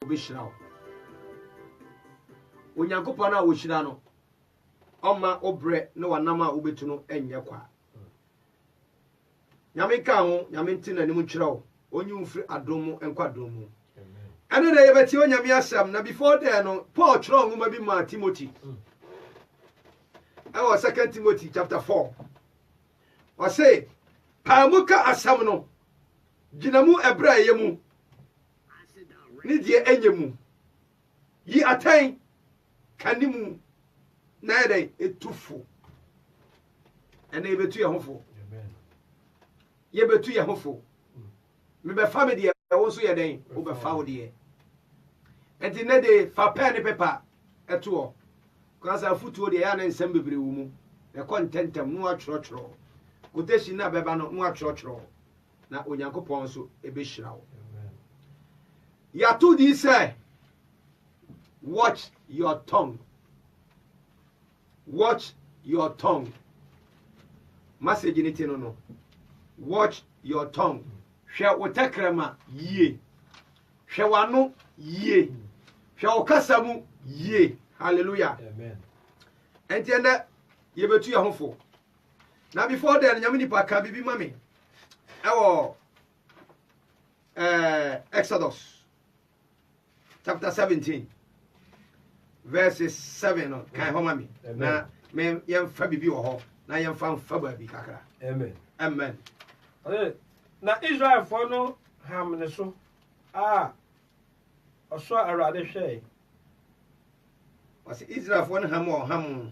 obeshira onyankopɔn na wohyira no ɔma obre ne wanam a wobetu no enye kwa nyame ka ho nyame ntina nim kyerɛw onyi mfiri adom enkwa adom ene de yebeti onyame asɛm na before there no Paul kyerɛw nwoma bi ma Timothy ɛwɔ 2 Timothy chapter 4 ɔse paamuka asɛm no ginamu ebra yemu ni die enyemu yi atan kanimu na yɛdɛn etufo ɛna yɛbɛtu yɛn ho fo yɛbɛtu yɛn ho fo mebɛfa me deɛ ɛwo nso yɛdɛn wobɛfa wo deɛ ɛnti ne de fa pɛ ne pepa ɛto hɔ kwansa afutuo deɛ yɛ ne nsɛm bebree wɔ mu ɛkɔ ntɛntɛm no atwerɛtwerɛ quotation na bɛba no atwerɛtwerɛ na onyankopɔn nso ɛbɛhyira wo yɛato di sɛ watch your tongue. Watch your tongue. Message ni tino no. Watch your tongue. Hwɛ wo takrama yie. Hwɛ wano yie. Hwɛ wo kasa mu yie. Hallelujah. Amen. Entiende yebetu ya hofo. Na before then nyame nipa ka bibi mame. Ɛwɔ Exodus chapter 17. Verses 7 no kan ho mami na me yemfa bibi wo ho na yemfa mfa ba bi kakra Amen. Amen. Na Israel for no ham ne so oso arade hwe was Israel for no ham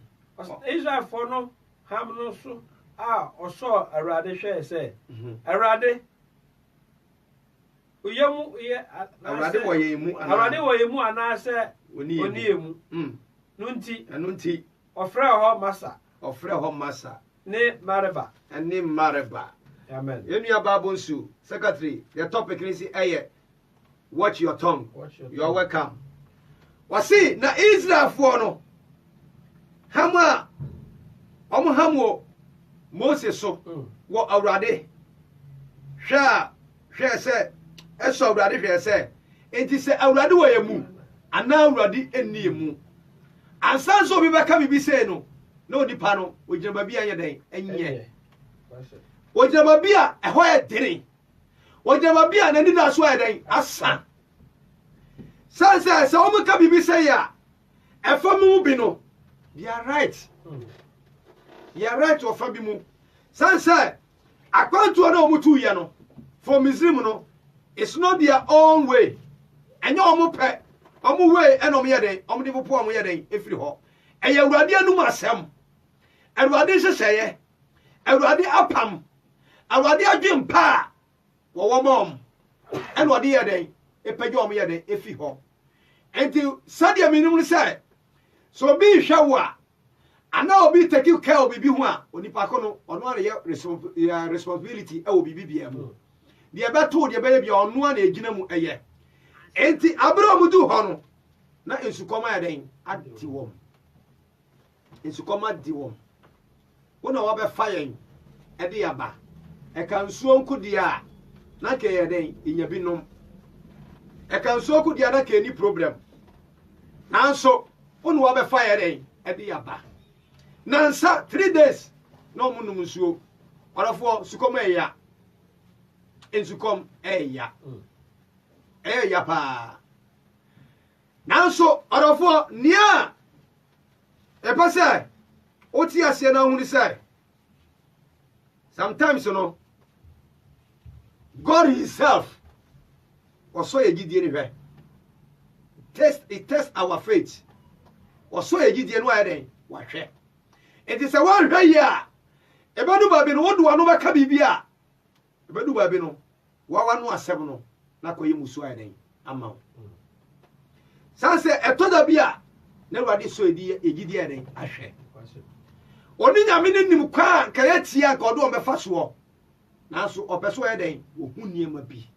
Israel for no ham no so oso arade hwe se arade uyemu ye arade wo yemu anase oni emu nunti ofre ho masa ne mareba amen yenu Bible nsu secretary the topic is watch your tongue. You are welcome. Wasi na Israel for no hama hamo Moses so wo awrade hwe se eso awrade hwe se enti se awrade wo yemu ana awrade enni emu ansan so bi beka bibi sei no na odipa no ogyina bia anye den enye ogyina bia eho ye dere ogyina bia na ndida so ye den asa sanse se o muka bibi sei ya efamu bi no they are right of fabimu sanse akwanto na omutu ye no for Muslim no it's not their own way enye omupe omu way eno me yeden omu de popo omu yeden efiri ho eye awurade anum asem awurade hyehyeye awurade apam awurade adwempa wo mom eno ode yeden epagye omu yeden efi ho enti sadia minum say so bi hwewa ana obi take care of bibi ho a onipa ko no ono are responsibility e obi bibia mu de beto de bele bia ono na egina mu eye enti abra mudu ho no na ensukoma ya den adi wom ensukoma di wom wona wa be fire e de yaba e kan suo nkudi a na ke ya den enya binom e kan suo nkudi a na ke ni problem nanso wona wa be fire den e de yaba nansa 3 days no munum nsuo orafo sukoma ya ensukom ya pa nanso orafo nia epase oti ase na hu ni say sometimes God himself also yegidie ni hwe test our faith also yegidie no ayeden wa hwe enti se wan hwe ya ebedu ba bi no wodu anu beka bibia ebedu ba bi no wa wanu asem no na koye musu ayeden ama sanse etoda bia na wade so edi egidi ayeden ahwe oni nyame nim kwa ka yatia ka odo omefa so nanso opeso ayeden ohu niema bi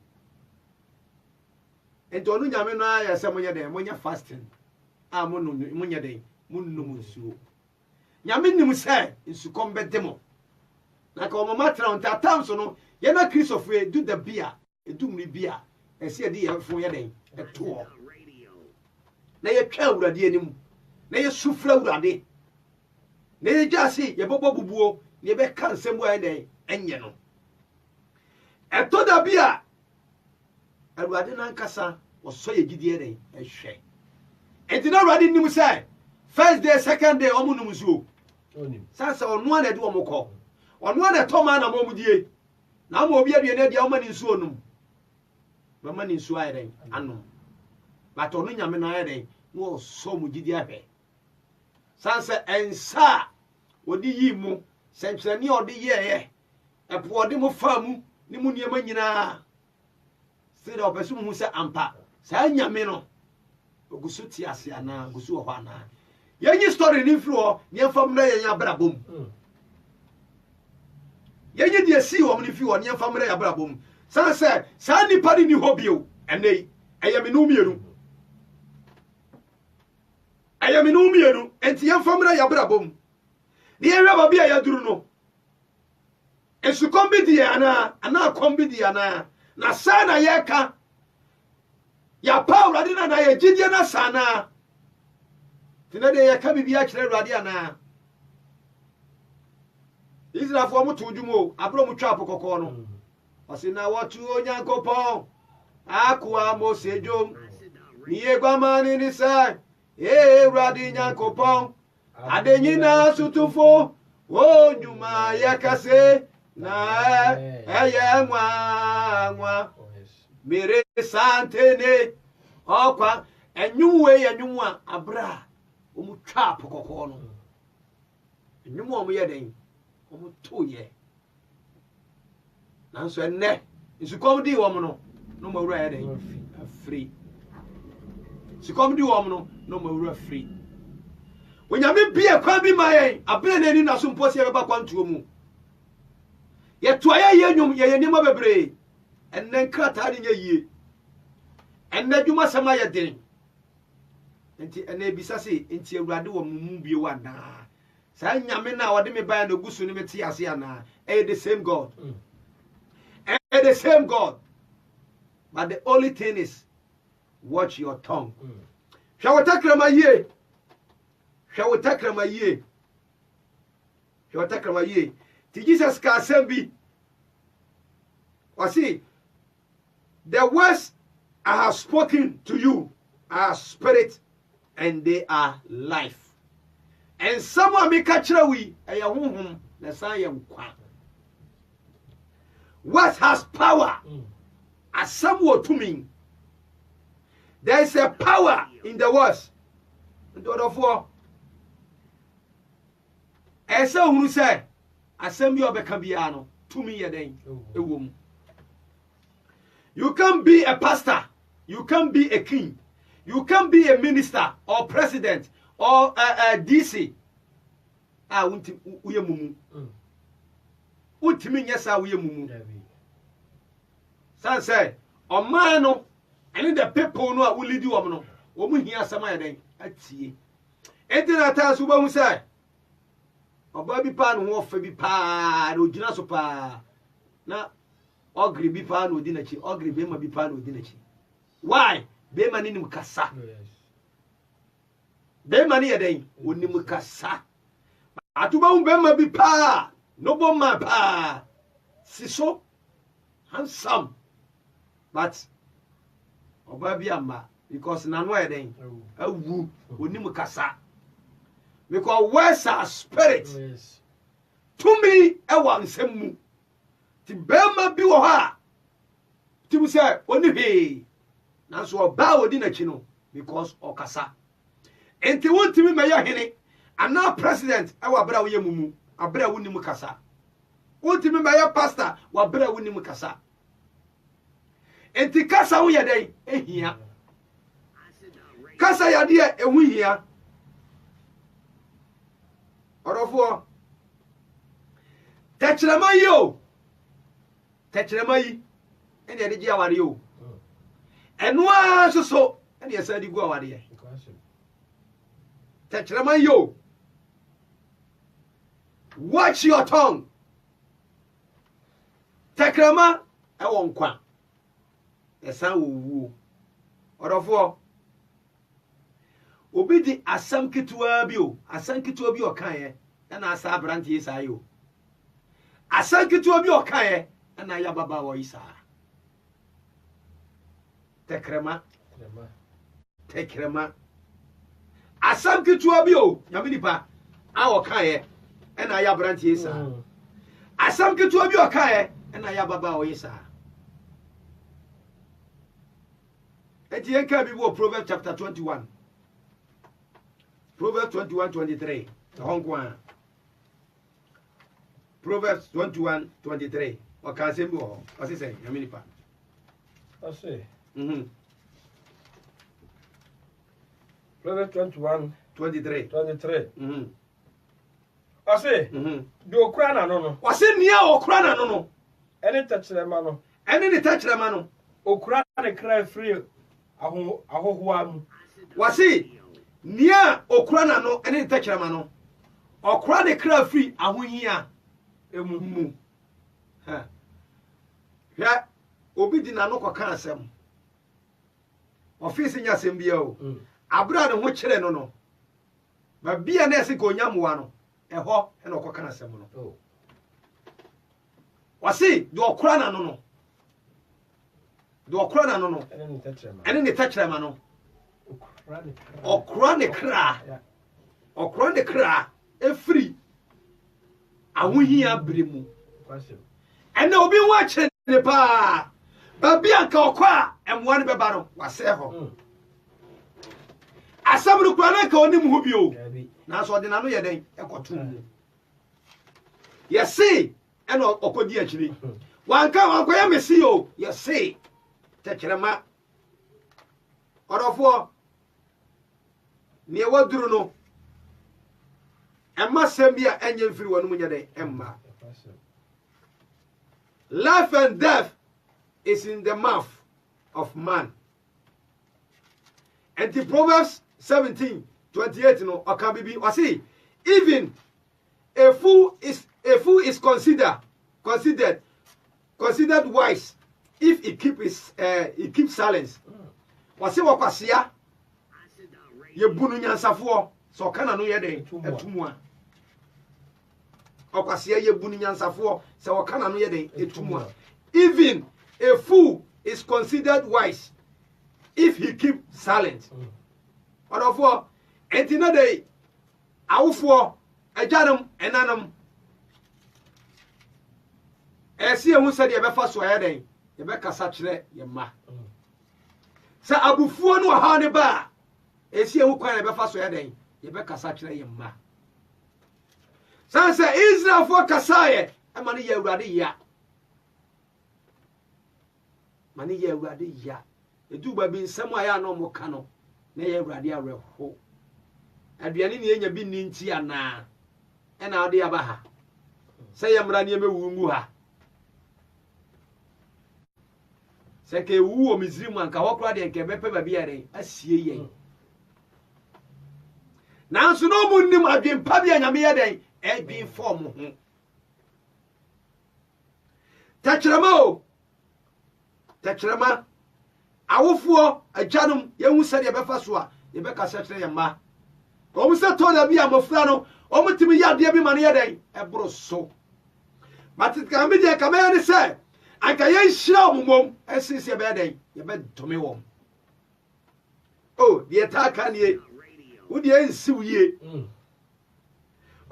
enti onu nyame no ayese monye den monye fasting amonu monye den munnum nsuo nyame nim se nsukom bedemo na ka omama tra on tatam so no ye na Christopher do the bia edumri bia ese edi ye fun ye den eto na ye twa awurade anim na ye sufra awurade na ye jase ye bobo bubuo ne be kan semu ayɛ enye no eto da bia awurade nan kasa oso ye gidie den ehwe enti na awurade nim say first day second day omu num so onim sansa onu ana de omukọ onu ana toma na momudie na ma obi adue na dia o mani nsuo num ba mani nsuo ayɛ den anom but onu nyame na ayɛ den no so mu gidi ahwe sansa ensa odi yi mu sentrani odi yeye epo odi mu famu ni mu niema nyina sida opesu mu se ampa sa nyame no ogusu ti ase ana ogusu ho ana yenyi story ni fro ni enfam na yenya brabom yenyi die si wo ni fi wo ni enfam na ya brabom sansa sa ni padi ni hobio enei eyemi no mienu ayaminu mienu enti yemfamra ya brabom ni ewe ba bia ya duru no esu kombidi ana kombidi ana na sana yeka ya Paul adina na ye gidie na sana tinade ye ka bibia kire Awurade ana Israel fo mutu dwumo abro mu twa apokoko no osina watu onyankopon akwa mosejom ni egwamani ni sai Ewurade nyankopon adenyina sutufo onyuma yakase na eye nwa mere santene okwa enyuwe yenyuwa abra omutwa apokoko no enyuwa omo yeden omutoye nanso enne nsukom di wo mo no mawura yeden free sikom di wo mo no mawura free onyame bia kwa bi mayen abere nani na so mposi ebe ba kwantuo mu ye toya ye nyum ye nima bebre enne nkrata ni yie enne dwuma sama ye den enti enne bisase enti Awurade wo mu bie wa na sa nyame na wode me ban na gusu ni meti ase ana the same God the same God, but the only thing is watch your tongue. Shall we take my ye? Shall we take my ye? Shall we take my ye? To Jesus can be. Or see, the words I have spoken to you are spirit and they are life. And someone may catch we a home, the sign. What has power? As somewhat to me. There is a power in the words. And therefore, as someone who said, assembly of a Cambiano, to me a day, a woman. You can be a pastor, you can be a king, you can be a minister or president or a DC. I want to we mumu. Ultimate yes, I we mumu. San say, o man no, and the people no will lead you on no. Woman here some day at sea. Enter at us who say, o baby pan wolf be pa, no jina so pa. Na ogri bi pa no dinachi, ogri be ma bi pa no dinachi. Why? Be mani ni mukasa. Be mani yeden, woni mukasa. Atuba be ma bi pa, no bon ma pa. Siso handsome. But obabi amba because nanu eden awu oni mukasa because words are spirit to me e wan semu ti bema bi wo ha ti mu say oni he nanso oba odi na chi no because okasa enti wontimi meya hene ana president e wa bra wo ye mumu abra wo ni mukasa wontimi meya pastor wa bra wo ni mukasa enti kasa wo yedai ehia kasa yade ehu hia orofo techrema yo techrema yi ene ade gi aware yo enu a soso ene yesa di gu aware ye techrema yo watch your tongue techrema e won kwa esa wo orofo obi di asam ketewa bi o asam ketewa bi ɔkae na asa abrante yi saa yo asam ketewa bi ɔkae na ya baba wo yi saa tekrema asam ketewa bi o nyame nipa a ɔkae na ya abrante yi saa asam ketewa bi ɔkae na ya baba wo yi saa eti yenka bi wo Proverbs chapter 21 Proverbs 21:23. Proverbs 21:23. O kan se mbo o si say yami nipa. I say. Proverbs 21:23. I say. Do okra na no no. O se nia okra na no no. Eni tachrema no. Eni ni tachrema no. Okra ne cry free ahohoa mu. Wasi nia okura na no ene ntachirama no okura de kra free ahohia emumu ha ya obi di na no koka asem office nya asem bia o abra ne ho kire no no ba bia na ese ko nyamoa no eho ene okoka asem no wasi do okura na no no do okura na no no ene ni tachirama no okra ne kra efri ahohia bremu ene obi nwa kire ne pa ba bia nka okwa emwa ne beba no wase ho asabru kra na ka onim ho bio na so de na no ye den ekoto yesi ene okodi akiri wanka ya mesi o yesi tekrema orofo ne waduru no emma sembia enye mfiri wanu munyade emma life and death is in the mouth of man. And the Proverbs 17:28 no okabibi wasi even a fool is considered wise if he keeps silence. Wasi wakwasia ye bunu nyansafo so kana no ye den etumu a okwasia ye bunu nyansafo so kana no ye den etumu a even a fool is considered wise if he keep silent. Odofo entina dey awofo agyanum enanum esi ehu se de be fa so ye den ye be kasa kire ye ma sa abufuo no ha ne ba esi ehu kwan be fa so ye den ye be kasa kire ye ma sanse Israel fo kasaye e ma ne ye awurade ya mani ye awurade ya edu ba bi nsem aya no mo ka no na ye awurade awerho aduane ne enya bi ni nti ana e na ade aba ha se ye mra ne mewu ngu ha se ke wu o Misrim anka hokra de nke bepe ba bi yare asie yen nanso no mu nnim adwempa bi anyame ye den e bi form ho Tachrama awofo agyanum yehu se de befa so a ye be kasa kire ye ma o mu se to da bi amofra no o mu timi ya de bi ma ne ye den e bro so matika me de kamaya ne se anka ye nhira omumom esisi be den ye be dome wom oh de ta ka ne wo de ensiw ye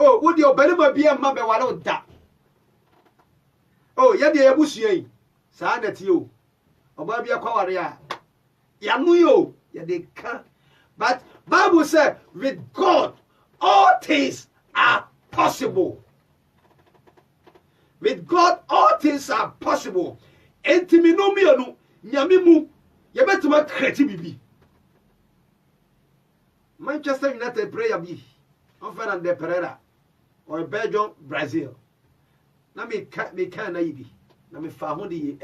oh wo de obalima bi amma be wale da oh ye de ye busuan sa na ti o oba bia kwaware a ya nu yo ya de ka but Bible said with God all things are possible. With God all things are possible. Entimi no mi anu nyame mu ye betuma kreti bibi Manchester United prayer bi on Fernando Pereira or Belgium Brazil na me kan na yibi na me fa ho de e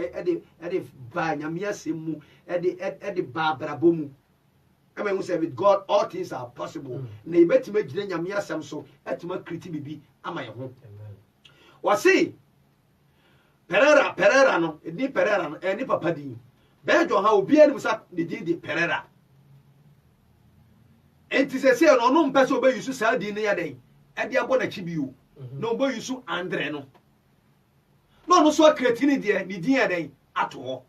ba nyame asemu e ba brabo mu e me say with God all things are possible na e betima gire nyame asem so etuma kriti bibi ama ye ho wasi Pereira no ni Pereira no ni papa di Belgium ha obi ani musa de Pereira enti se no mpese oba yusu saa di ne ya den e de abo na chibio no oba yusu andre no no so akretini de ni din ya den ato ho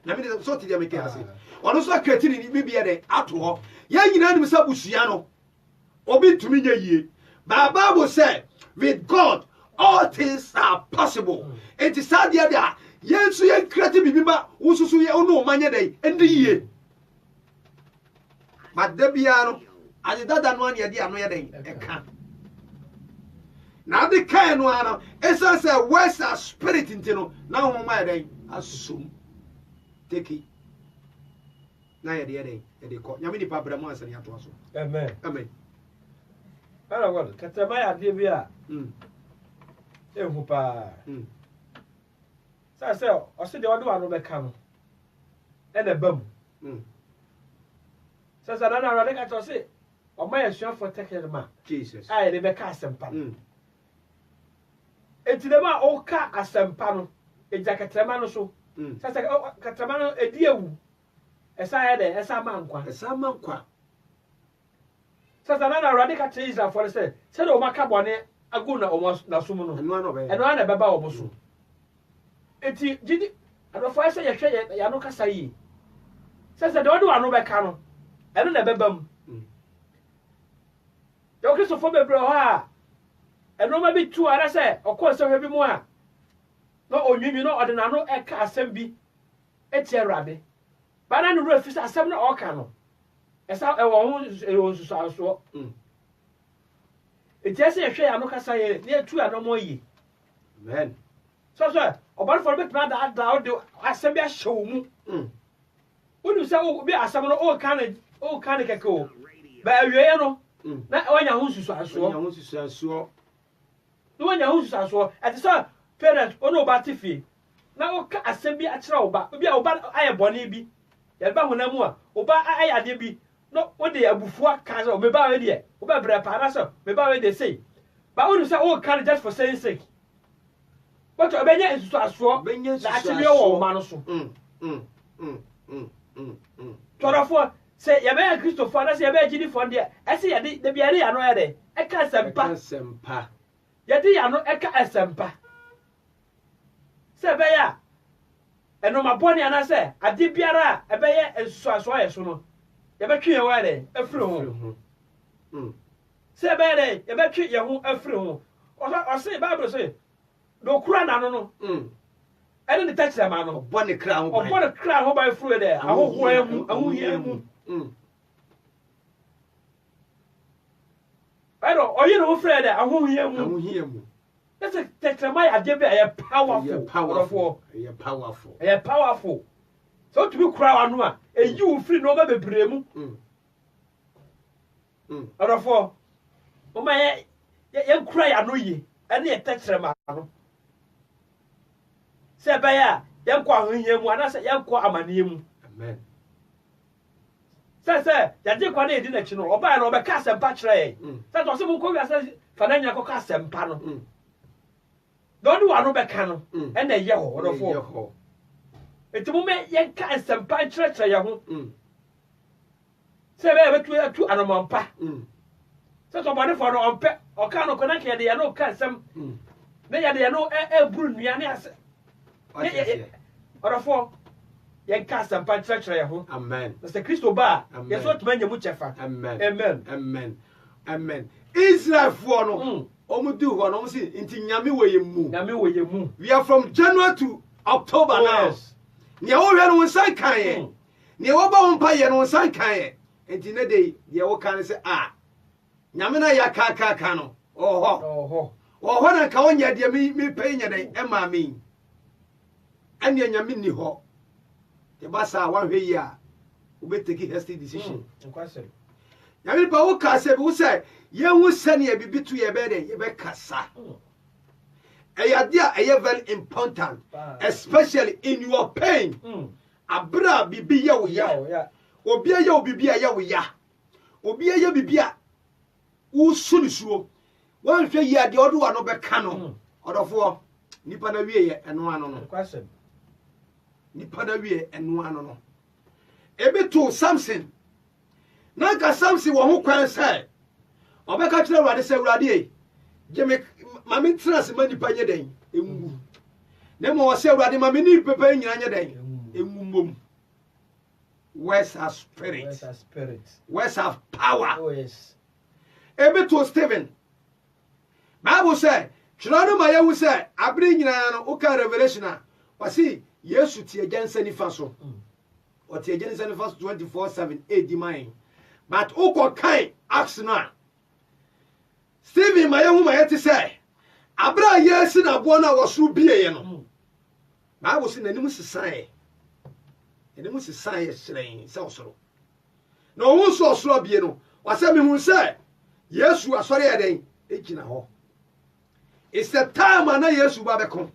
na me so ti de me kia se ono so akretini ni bibia den ato ho ya nyina nim sa busua no obi tumi nya yie Bible say with God all things are possible enti saa de da yensu ye kreti bibiba ususu ye onu manye den endi yie madabia no ade dada no ane ade ano ye den eka na de kan no ano esa say words are spirit intino na ho ma ye den asum teki na ye den e de ko nyame ni pa bra mu asani ato aso amen amen para God kataba ya de bia ehu pa say o se de odo ano be ka no e na bam say na ra de ka to se o ma yesua for tekere ma Jesus ai de be ka asempa etidema o ka asempa no ejakatema no so say katema no edi ewu esa ya de esa mankwa say na ra de ka te Israel for say de o maka bone agu na o na sum no eno na beba o so eti gidi adofo say ye hwe ya no kasa yi say de odo anu be ka no eno na bebam yo Christopher bebre ho a eno ma bi tu ara say okọ se hwe bi mu a no onwimi no ode na no e ka asem bi eti Awurade bana no refi asem na o ka no esa e wo ho nsusu aso eti ese hwe ya no kasa ye na etu anomo yi amen so oban for bit na da o de asem bi a hyew mu wonu se o bi asem no o kan keke o ba awie no na wanya ho nsusu aso no wanya ho nsusu aso ati so parent ono ba tifi na o ka asem bi a kira oba obi a oba aye bone bi ya ba honamu a oba aye ade bi no o de abufu aka so me ba we de o ba bra pa na so me ba we de say ba wonu se o kan just for saying sake but obenya nsusu aso na atimi wo ma no so torofo say ya be Christopher na say ya be gidi fon de e say ya de bia ya no ya de e ka sempa ya de ya no e ka sempa say be ya eno ma boni ana say ade biara e be ye nsusu aso ya so no ya be twe wa de afiri ho say be de ya be twe ye ho afiri ho o say Bible say do kura na no ene de touch them no boni kra ho by furu de ahoho emu ahuhia emu pero oye no furu de ahuhia emu that's a tetrama ya de be powerful powerful so to be kura wa no a eyi wo firi no ma bebre mu arofo o ma ye kura ya no yi ene ye tetrama no se be ya yenkwa ahohia mu ana se yenkwa amane mu amen se ya de kwa na edi na chi no oba na obeka asempa kire ye se to se mu ko wi ase fananya ko ka asempa no do wa no beka no e na ye ho rodofo etimu me yenka asempa kire ye ho se be betu atu anomampa se to body for no ompe o ka no kona ke de ya no ka asem na ya de ya no e buru nua ne ase orofo yenka asempa kire ye ho amen Mr. Christo ba yeso to manya mu chefa amen Israel for no omudu ho no si nti nyame woye mu we are from January to October now ne wo hwe no nsan kan ye ne wo ba wo mpa ye no nsan kan ye nti ne dey ye wo kan se nyame na ya ka no oho na ka wonya de mi pe nya den e ma mi anya nyame ni ho te ba sa wa hwe yi a wo be take hasty decision nyame ba wo ka se bi wo say ye hu sane ye bibitu ye be den ye be kasa eyade a eye very important especially in your pain abra bibi ye wo ya obi ye obibi ye wo ya obi ye bibi a wo sunisuo wan hwe yi ade odo wa no be ka no odofo nipa na wie ye eno ano no nipa na wie eno ano no ebeto Samson nanka Samson wo ho kwan sai obeka kire Awurade sai Awurade geme mame trans manipa nye den enwu na mo wo sai Awurade mame ni pepe nyina nye den enwu mom. Where's our spirit? Where's our spirit? Where's our power? Oh yes. Ebe to Stephen. Bible say, "Chirano ma yewu say, abri nyina no uka revelation a, wasi Yesu tie gense nifa so." O tie gense nifa so 24/7 edi man. But uko kai acts na. Stephen ma yewu ma yete say, abra Yesu na bo na wo so bie ye no. Bible say nanim sesan. Nanim sesan ye sren se osoro. Na wo so osoro bie no, wasa me hu say Yesu asori ye den ejina ho. It's the time and Yesu ba become.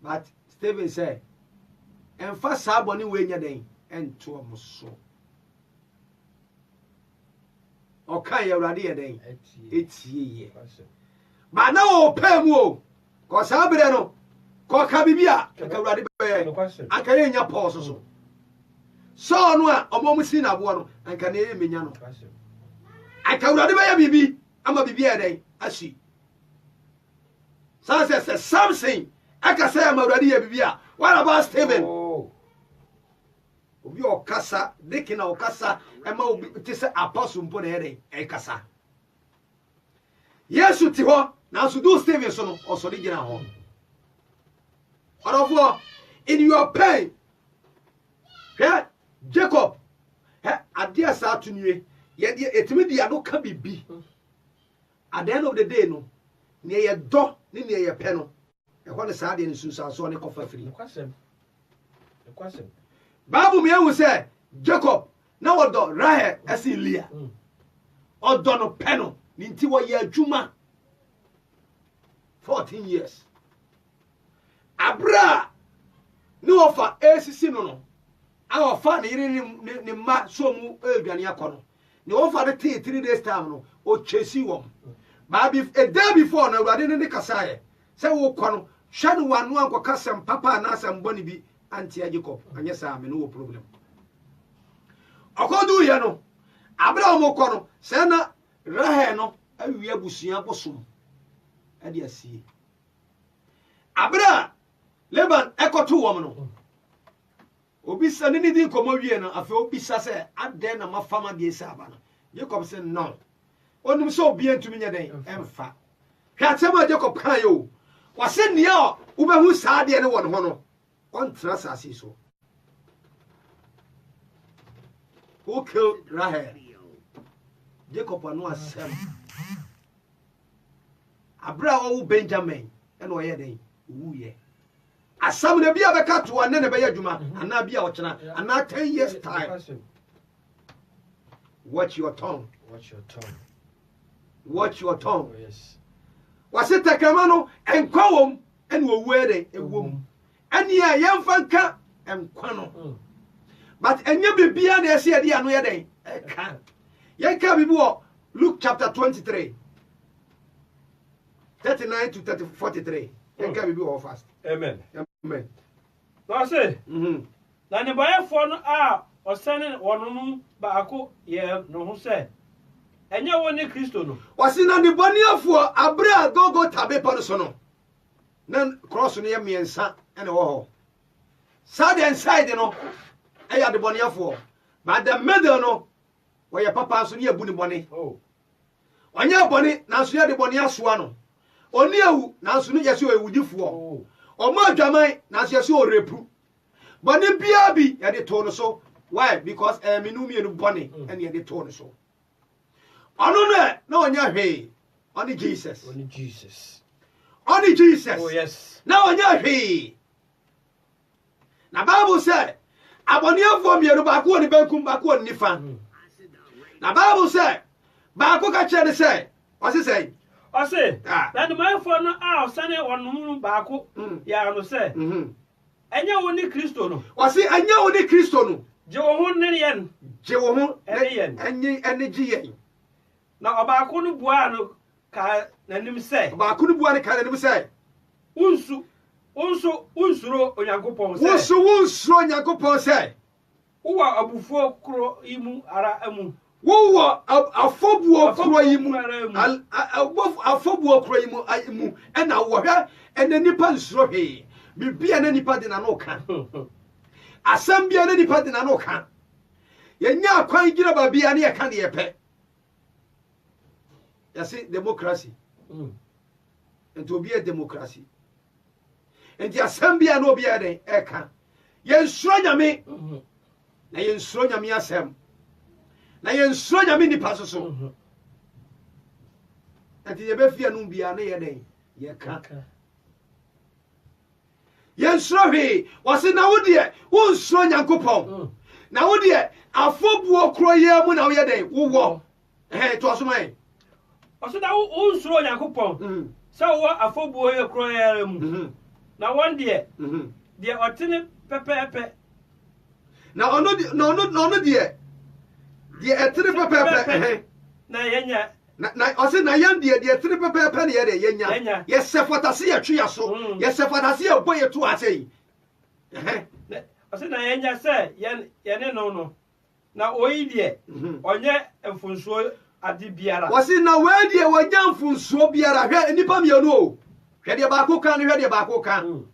But Stephen said, "And first saboni we nya den ento omoso." Okay, you ready den? Etie. But now o pem o. Ko sabre no. Ko ka bibia, ka Awurade be. Aka ye nya pause so. So no a omom si na bo no, anka na ye menya no. Aka Awurade be bibi, ama bibia den. Ashi. So says something. Aka say am Awurade ye bibia. What about Stephen? Oh. Obi okasa, dekina okasa, ema obi ti se apostle mpo na yede e kasa. Yesu ti ho, na so do Stephen so no, osori gina ho. Orofo, in your pain, yeah, Jacob, adia sa tunue, ye etimi dia no ka bibi. At the end of the day, no, near your door, near your pen, and what is hard in Susan, so on a coffee free. The question. Babu me will say, Jacob, now what do Rahel as in Leah? Or Dono Peno, Nintiwa Year Juma 14 years. Abra no offer ACC no. Our fan ni ma so mu aduane akono. Ne offer the 3 days time no o chesi wom. But if a day before na Awurade ne kasaye. Say wo kono, hwe no wanu ankoka sem papa na asem boni bi anti Jacob. Anya sa me no problem. Akodu ye no. Abra mo kono, say na Rahel no awie abusua bosom. Ade asie. Abra Laban ekoto wom no. Obisa ni di komo wie no afi obisa se aden na mafama de esa aba no. Jacob say no. Onum so obi antumi nya den emfa. Hwa tema Jacob kan yo. Wase nia o ubehu saa de ne won ho no. On tra sase so. Who killed Rahel? Jacob anu asem. Abra wo Benjamin ene oye den wuye. Asam na bia beka to ane na be adwuma ana bia o chena ana 10 years time. Watch your tongue. Watch your tongue. Watch your tongue. Oh, yes. Wase takama no enkwa wom ene owu ede ewom. Ene ya yemfa nka enkwa no. But enye bibia na ese ade anu ye den eka. Yenka bibi wo Luke chapter 23 39 to 43. Yenka bibi wo fast. Amen. Amen. Now say, na ne boy for no a osane wonum baako ye no ho say. Enye woni Kristo no. Wasi na ne boniafo abra gogo tabe pa no so no. Na cross no ye miensa ene wo ho. Side and side no. Eya de boniafo. But the middle no. Where your papa so near buni boni. Oh. Onya boni na so ye de boni asoa no. Oni ewu na so no yesi o ewudifo. Oh. Omo adwaman na so yesi o repu. Boni bia bi ye de to no so. Why? Because minu mienu boni and ye de to no so. Ono ne na onya hwe. Oni Jesus. Only Jesus. Only Jesus. Oh yes. Na onya hwe. Na Bible say aboniafo mienu ba ko ni bankum ba ko ni fa. Na Bible say ba ko ka kire say o say o say na the man for no a osane wonum baako ya no say enye woni Kristo no o say enye woni Kristo no je wo ho ne yen je wo ho enye energy yen na obaako no bua no ka nanim say obaako no bua no ka nanim say unsuro onyankopon say unsuro onyankopon say Uwa abufuo kro imu ara amu. Wo afobuo kro yimu afobuo kro yimu imu ena wo hwe ena nipa nsuro he bibia na nipa de na no ka asambia na nipa de na no ka yenya akwan gira babia na ye ka de ye pe yase democracy enti obi e democracy enti asambia na obi e de e ka ye nsuro nyame na ye nsuro nyame asem na ye nsuro nyame nipa soso enti ye be fia no bia na ye den ye ka ye nsuro hwe wase na wo de wo nsuro nyankopon na wo de afobuo kro ye mu na wo ye den wo wo to asomai wase na wo nsuro nyankopon se wo afobuo ye kro ye mu na won de otene pepepe na ono de etere pepepe na yenya na ose na yan de etere pepepe na ye de yenya ye sefotase ye twa so ye sefotase ye boye to asei ose na yenya se ye ne no na oyi de onye mfunsuo ade biara wose na we de wonya mfunsuo biara hwe nipa mienu o hwe de ba ko kan hwe de ba ko kan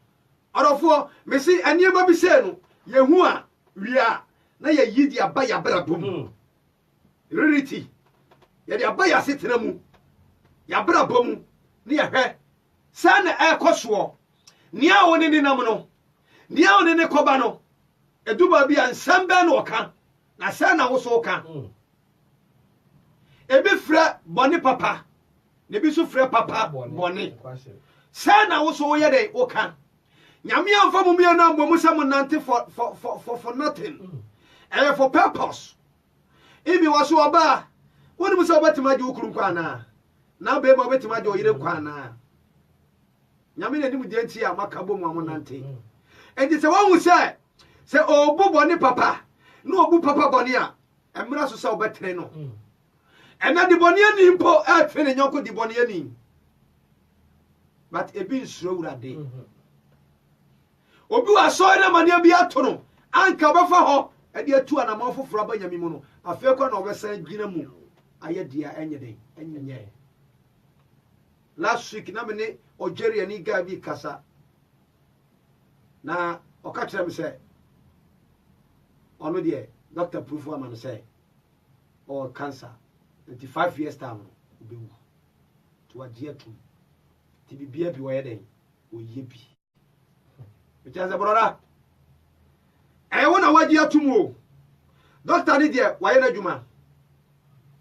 orofo mesi aniema bi se no ye hu a wia na ye yidi aba ya bra bom rarity ye de aba ya setena mu ya bra bom ne ye hwe sa na ekoso nia woni ni nam no nia woni ne koba no eduba bi ansam ba no ka na sa na wo so ka ebi fra boni papa ne bi so fra papa boni sa na wo so ye de wo ka nyame amfa mu bia na mbom se mo nante for nothing for purpose if you was oba woni mo se obatima je ukuru kwa na be mo obatima je oyire kwa na nyame na nim de anti a makabo mu amonante enti se won se obu boni papa no obu papa boni a emra so se obetre no ena di boni ani mpo atwe nyoko di boni ani but ebi nsuro urade obi wa so na mane bi ato no anka befa ho e de atu ana mafoforo abanyami mu no afi kwa na obesan gina mu aye dia enye last week na me Algeria ni ga bi kasa na okachira me se ono de doctor proof am say or cancer 25 years time obewu to adia tu ti bibia bi wo ye den oye bi Because brother, I want to wait here tomorrow. Doctor ni dia waye na djuma.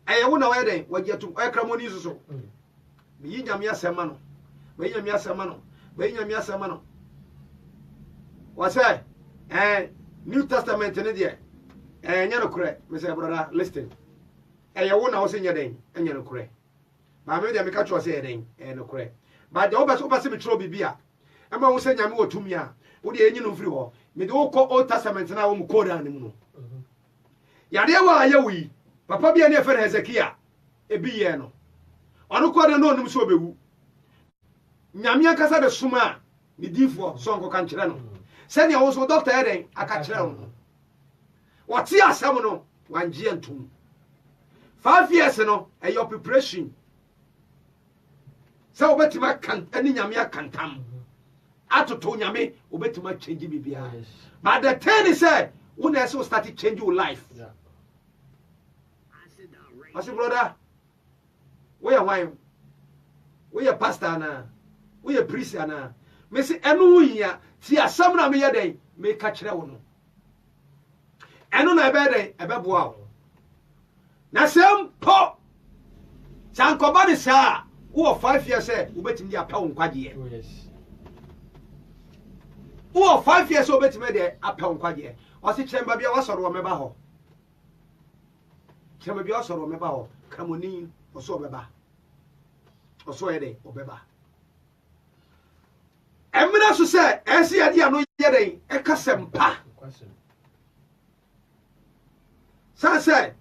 I want to wait there wait here tomorrow. I kramoni so. Be yi nyame asema no. Be yi nyame asema no. Be yi nyame asema no. What say? New Testament ni dia. Nya no kure. Me say brother, listen. I want to say nya den. Nya no kure. Ba me dia me ka cho say den. No kure. But the oba se me tro bibia. Ema wo say nyame wo tumi a wo de enyi no mfiri ho me de wo ko Old Testament na wo mu Koran ni mu no yade wa ayewi papa bia na efe Hezekiah ebi ye no ono ko de no onum so obewu nyame akasa de suma ni difo so nko kan kire no se ne wo so doctor eden aka kire no wati asam no wanje antum 5 years no e your preparation se obetima kan ani nyame akantam atoto nyame obetima change bibia but the thing is say when I start to change your life I say brother we are wine we are pastor na we are priest na me say enu hia ti asam na me yeden me ka kire wo no enu na ebe den ebe boa na sem po sankoba de sa wo 5 years say obetimi dia pa wo nkwaje wo 5 years obetimi de apa wo nkwaje o se chemba bia wasoro wo meba ho chemba bia wasoro wo meba ho kramoni oso obeba oso yede obeba emina so se esi ade ano yeden e kasempa sa se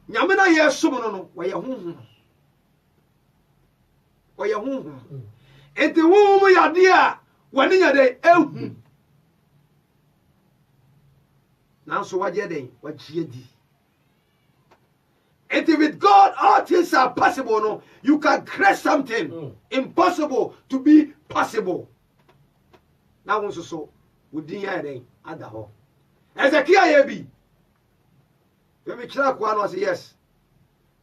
nyame na ye som no no wo ye honhom oye hunhum enti hunhum yade a wani yade ehu nanso wagye den wagye di. And with God, all things are possible. No, you can create something impossible to be possible. Now, so we didn't at the home. Ezekiel yebi. When we try one was yes.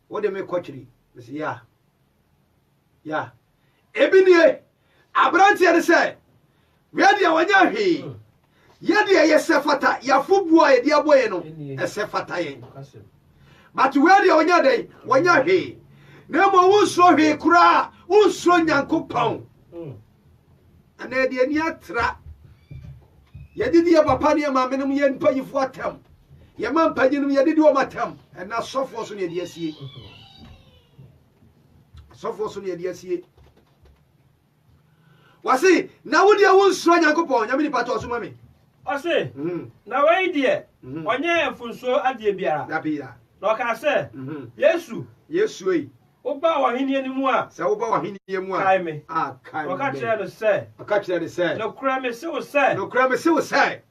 What they make country? They say yeah. Ebinie, Abranti had said, where the awanya he? Yadi yesefata yafubua yedia boy no esefata yen. But where the onya day, wanya he. Nemo unso he kura, unso nyankopon. And then the nyatra. Yadi ya papa ni mama no yen panyifo atam. Ye man panyinum yadi o matam. And na sofo so ne de asie. Sofo so ne de asie. Wasi, na wodi a unso nyankopon, nyame ni pato so mame. Ose, na wai die, onye mfunso adie biara. Da biara. Na ka se, Yesu yi. Oba wa hini animu a. Se oba wa hini animu a. Kai me. Kai me. Oka kire no se. Oka kire no se. No kura me se o se. No kura me se o se.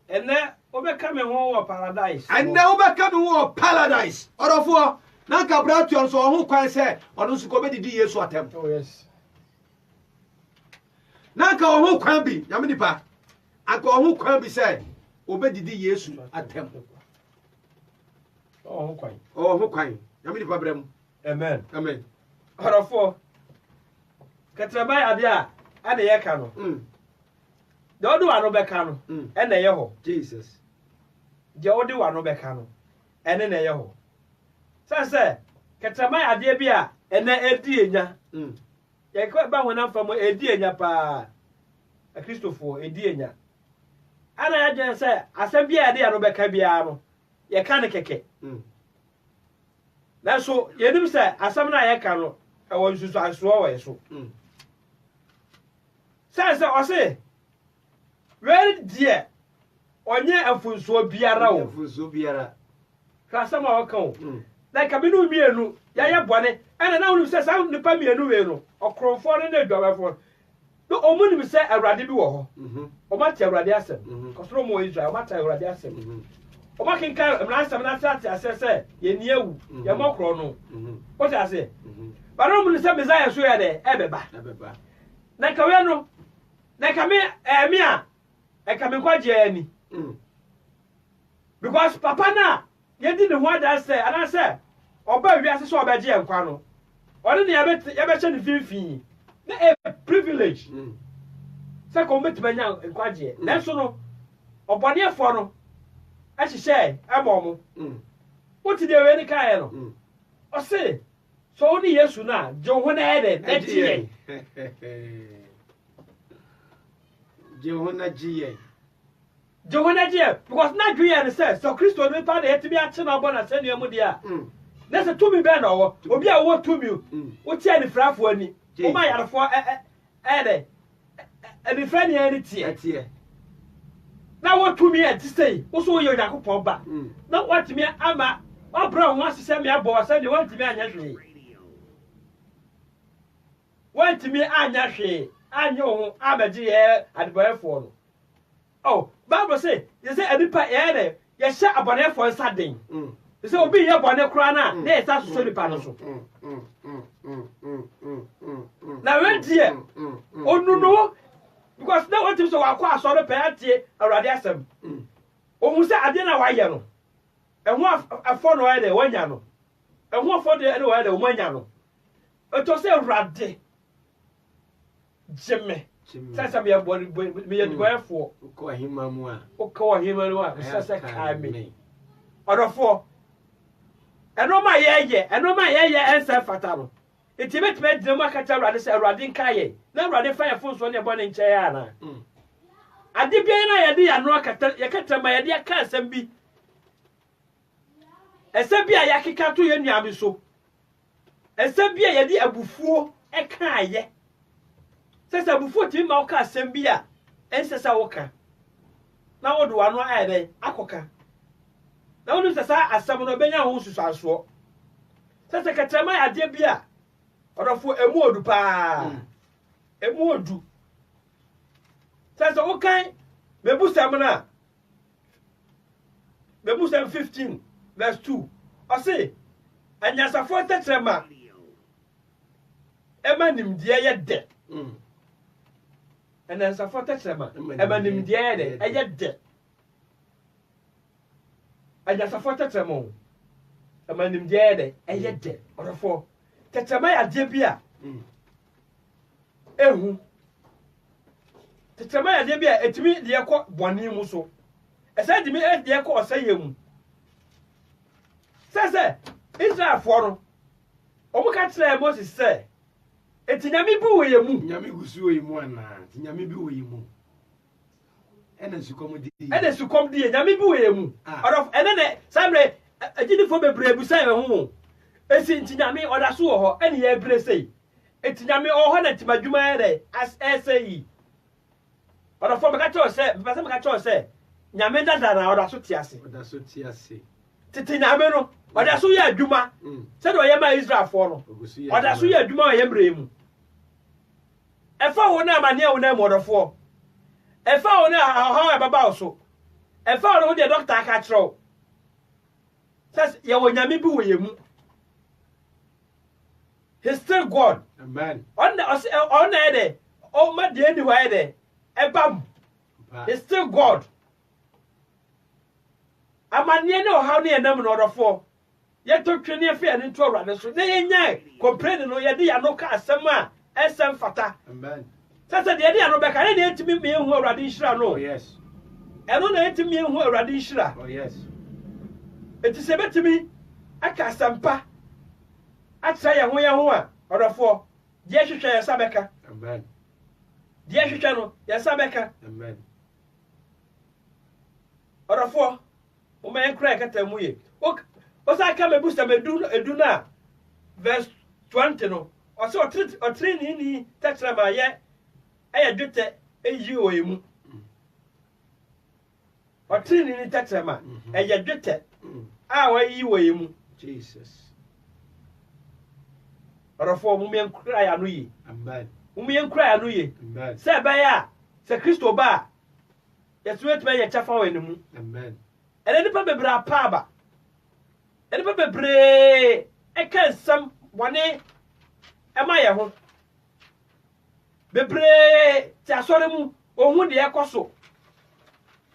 Ene obeka me ho wo paradise. Ene obeka me ho paradise. Orofo, na ka bratu on so ho kwan se, onu su ko be didi Yesu atem. Oh yes. Na ka ho kwan bi, nyame nipa. Anka ho kwan bi se, obedidi Yesu atem. Oh kwan. Oh ho kwan. Nyame nipa brem. Amen. Amen. Orofo. Katrabai ade a ade ye ka no. De odu wa no be ka no. Ene ye ho. Jesus. De odu wa no be ka no. Ene ne ye ho. Say katrabai ade bi a ene edi enya. Ye ko ba wona fam edi enya pa. A Christopher edi enya. Ana ya je say asem bi ade ya no be ka bia no. Ye ka ne keke. Na so yenim say asam na ye ka no e won susu aso wa yeso say o say very dear onye afunso biara o afunso biara ka asam a waka o na ka binu mienu ya ye bone ena na wonu say sa nipa mienu we no okromfo no na adwabafo no omunim say awrade bi wo ho o ma ti awrade asem kosoro mo Israel o ma ti awrade asem o ma kinka emrasam na tati asese ye ni ewu ye mokro no o ta se baro mu se Messiah so ya de ebeba na ka we no na ka me me a e ka me kwaje ani because papa na ye di ne ho ada se ana se oba wi ase so obaje enkwa no ori ne ye be che ne finfin na a privilege se ko metima nya enkwaje na so no obone efo no a hihye ebomo oti de we ni kae no o se so oni Yesu na jo ho na ede na tie jo ho na gie because na dwe ya say so Kristo no pa na etimi a che na obo na se ne mu dia na se tumi be na wo obi a wo tumi o tie ni frafo ani o ma yarefo ede ani frani ani tie na wo tumi e ti sei wo so ye Yakobon ba na watimi ama abra ho asese me abo asa de watimi anya hwe watimi anya hwe anya ho abaji ye adboyefo no oh Bible say you say adipa ye de ye hye abonefo nsa den you say obi ye bone kura na na ye sa so nipa no so na we die onunu because na what so wa kwa asoro pe atie awrade asem ohu se ade na wa ye no ehu afo no ye de wanya no ehu afo de wa ye de wanya no eto se awrade jeme sasa me abori me ye dwefo ko ahima mu a ko ahima no a sasa ka me odofo enoma ye ensa fata no iti betime dinamu akata awrade se awrade nkaye na awrade fa ye fonso ne bone nche ya na ade bia na ye de ya no akata ye kata ma ye de aka asem bi ese bia ya keka to ye nuame so ese bia ye de abufuo e ka ye sesa abufuo ti ma oka asem bia ensesa woka na wodo ano ayede akoka na wodo sesa asem no benya ho susu aso sesa kata ma ya de bia odofo emu odu pa emu odu sasa okan mebusam na Muslim 15 verse 2 ɔse anyansafo tetrema ɛma nimdeɛ yɛ dɛ anyansafo tetrema ɛma nimdeɛ yɛ dɛ ɛyɛ dɛ anyansafo tetrema ɛma nimdeɛ yɛ dɛ ɛyɛ dɛ ɔrɔfo tetrema yɛ adeɛ bi a ehu tetrema yɛ adeɛ bi a etimi deɛ kɔ bɔne mu so ɛsɛ dimi deɛ kɔ ɔsɛyɛ mu sɛ Israelfoɔ no ɔmo ka kyerɛ Moses sɛ eti nyame bi wɔ yɛ mu nyame gusu wɔ yɛ mu ana nyame bi wɔ yɛ mu ɛna sukɔm di nyame bi wɔ yɛ mu ɔdɔ ɛne ne sabre agyinifo bebree bu sɛ ho esi nti nyame ɔda so wɔ hɔ ɛne yɛ brɛ sei eti nyame ɔhɔ na timadwuma yɛ dɛ as ɛsɛ yi ɔdɔfo meka kyerɛ sɛ nyame dada na ɔda so te ase tete nyame no ɔda so yɛ adwuma sɛde ɔyɛ ma Israelfoɔ no ɔda so yɛ adwuma ɔyɛ mmerɛ mu ɛfa wo na amane wo na mmɔdɔfoɔ ɛfa wo na hahaw ɛbaba wo so ɛfa wo no wo deɛ dɔkta aka kyerɛ wo sɛ yɛwɔ nyame bi wɔ yɛ mu he's still God amen ɔna yɛ dɛ ɔma deɛ ni hɔ yɛ dɛ ɛbam he's still God amanneɛ ne ɔhaw ne yɛnam no ɔdɔfoɔ yɛtɔ twe ne yɛfɛ ne nto awurade so na yɛnya complain no yɛde yɛano ka asɛm a ɛsɛm fata amen sɛ deɛ yɛde yɛano bɛka ne deɛ yɛtumi meɛhu awurade nhyira no yes ɛno na yɛtumi meɛhu awurade nhyira yes ɛti sɛ bɛtumi aka asɛmpa akyerɛ yɛn ho a ɔdɔfoɔ deɛ hwehwɛ yɛn nsa bɛka amen deɛ hwehwɛ no yɛn nsa bɛka amen ɔdɔfoɔ woma yɛn kora yɛkata mu yɛ ɔsa ka mabu sɛ edu no a verse 20 no ɔsɛ ɔtere ni tɛkyerɛ ma ɛyɛ dwetɛ ɛyi wɔ yɛ mu ɔtere ni tɛkyerɛ ma ɛyɛ dwetɛ a wɔayi wɔ yɛ mu Jesus ɔdɔfoɔ moma yɛn kora yɛ ano yɛ amen moma yɛn kora yɛ ano yɛ amen sɛ ɛbɛyɛ a sɛ Kristo ba a yɛtumi atumi yɛ kyɛfa wɔ ne mu amen ɛna nipa bebree apa aba nipa bebree ɛka nsɛm bɔne ɛma yɛ ho bebree te asɔre mu ohun deɛ ɛkɔ so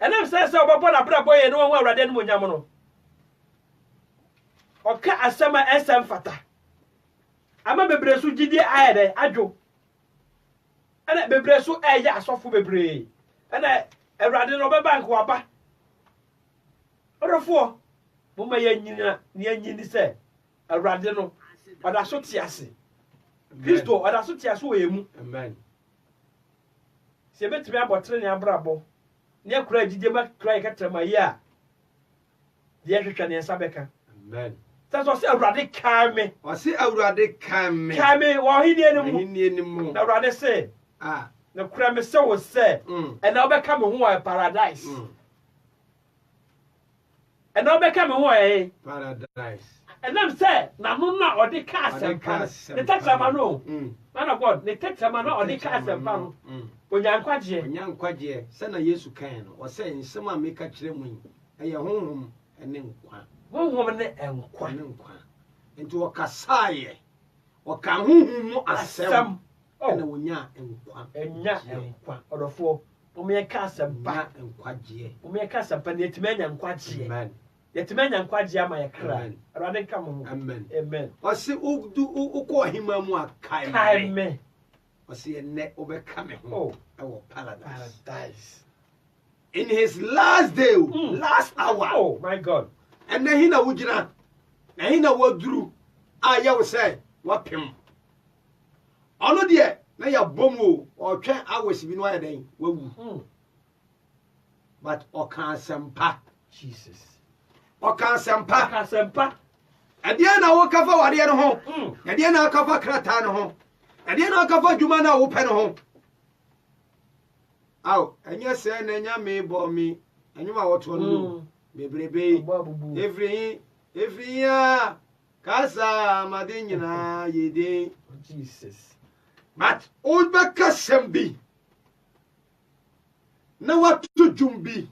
ɛnam sɛ ɔbɛbɔ n'abrabɔ yɛ ne wɔn ho awurade no mu nyam no ɔka asɛm a ɛsɛm fata ama bebree so gyidie ayɛ dɛ adwo ɛna bebree so ɛyɛ asɔfo bebree ɛna awurade no ɔbɛba nkɔwaba ɔdɔfoɔ moma yɛnyini sɛ awurade no ɔda so te ase Kristo ɔda so te ase wɔ yɛ mu amen sɛ yɛbɛtumi abɔtere ne abrabɔ ne akora agyigye ma kora yɛkɛtrɛma yi a deɛ hwehwɛ ne nsa bɛka amen sɛ ɔsɛ awurade kaa me kaa me wɔ ahenni no mu na awurade sɛ na kora me sɛ wo sɛ ɛna wobɛka me ho wɔ paradise ɛna wobɛka me ho wɔ paradise ɛnam sɛ n'ano na ɔde ka asɛmpa ne tɛtrɛma no man of God ne tɛtrɛma na ɔde ka asɛmpa no onyankwagyeɛ sɛna Yesu kan no ɔsɛ nsɛm a meka kyerɛ mu yi ɛyɛ honhom ne nkwa honhom ne nkwa nti ɔkasaeɛ ɔka honhom mu asɛm ɛna wonya nkwa ɔdɔfoɔ ɔmeyɛ ka asɛmpa ɔmeyɛ ka asɛmpa ne yɛtumi anya nkwagyeɛ yɛtumi anya nkwagyeɛ ama yɛ kra awurade nka mo ho amen ɔse wokɔ ɔhema mu a kae me ɔse ɛnnɛ wobɛka me ho ɛwɔ paradise in his last day last hour oh my God ɛnɛ hi na wogyina na hi na waduru a yɛwo sɛ wapem ɔno deɛ na yɛbɔ mu o ɔtwɛn hours bi no ayɛ dɛn wawu but ɔka asɛmpa Jesus ɔka asɛmpa ɛdeɛ na wokafa wadeɛ no ho ɛdeɛ na wokafa krataa no ho ɛdeɛ na wokafa dwuma no a wopɛ no ho aw ɛnyɛ sɛ na nyame bɔ me ɛnwom a wɔtoɔ no bebrebe ɛfiri a kasa amade nyinaa yɛden Jesus but wobɛka sɛm bi na wato dwum bi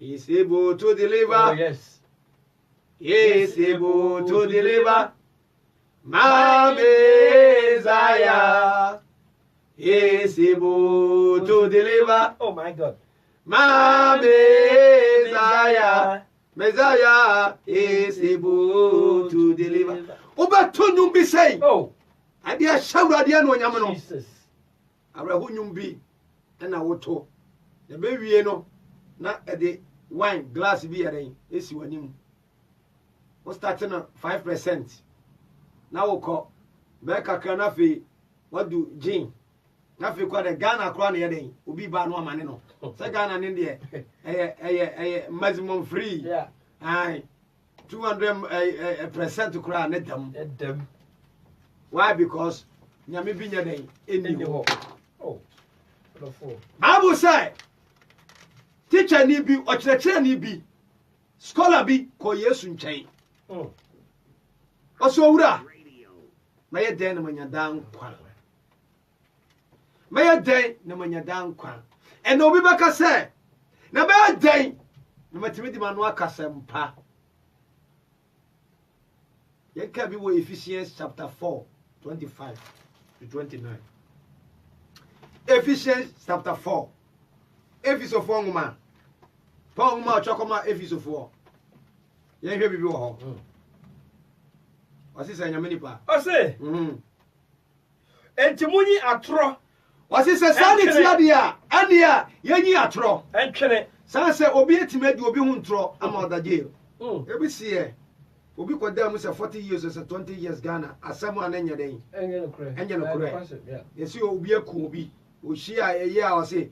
He's able to deliver. Oh, yes. He is able to deliver. My Messiah. He is able to deliver. Oh my God. My Messiah. Messiah is able to deliver. Oba to nyum bi say. Oh. Ade a shawra de no nyam no. Jesus. Abraho nyum bi na woto. Ya be wie no na ede wine glass bi yaren esi wanim. Wo start na 5%. Na wo ko be kakra na fe wadu gin. Na fe kwa de Ghana kra na yeden obi ba no amane no. Se Ghana ne de maximum free. Yeah. Aye. 200% kra na dam. Dem. Why? Because nyame bi nya den eni ho. Oh. Wonderful. Bible say teacher ni bi ochrekere ni bi scholar bi ko Yesu nkyɛn. Oso wura maye den na manya dan kwa. Maye den na manya dan kwa. Ena obi beka say na maye den na matimi di manu akasempa. Yeka bi wo Ephesians chapter 4:25 to 29. Ephesians chapter 4. Ephesus 4 ngoma. Paul ngoma chokoma Ephesus 4. Yen hwe bibi wo ho. Wasi say nyame nipa. Ose. Enti munyi atro. Wasi say sanity ade a ade a yenyi atro. Entwene. San say obi etime di obi hu ntro ama odaje. Ebi sie. Obi koda mu say 40 years or 20 years Ghana asamo ananya den. Enye no kure. Enye no kure. Yesi obi aku obi. Oshia eye a o say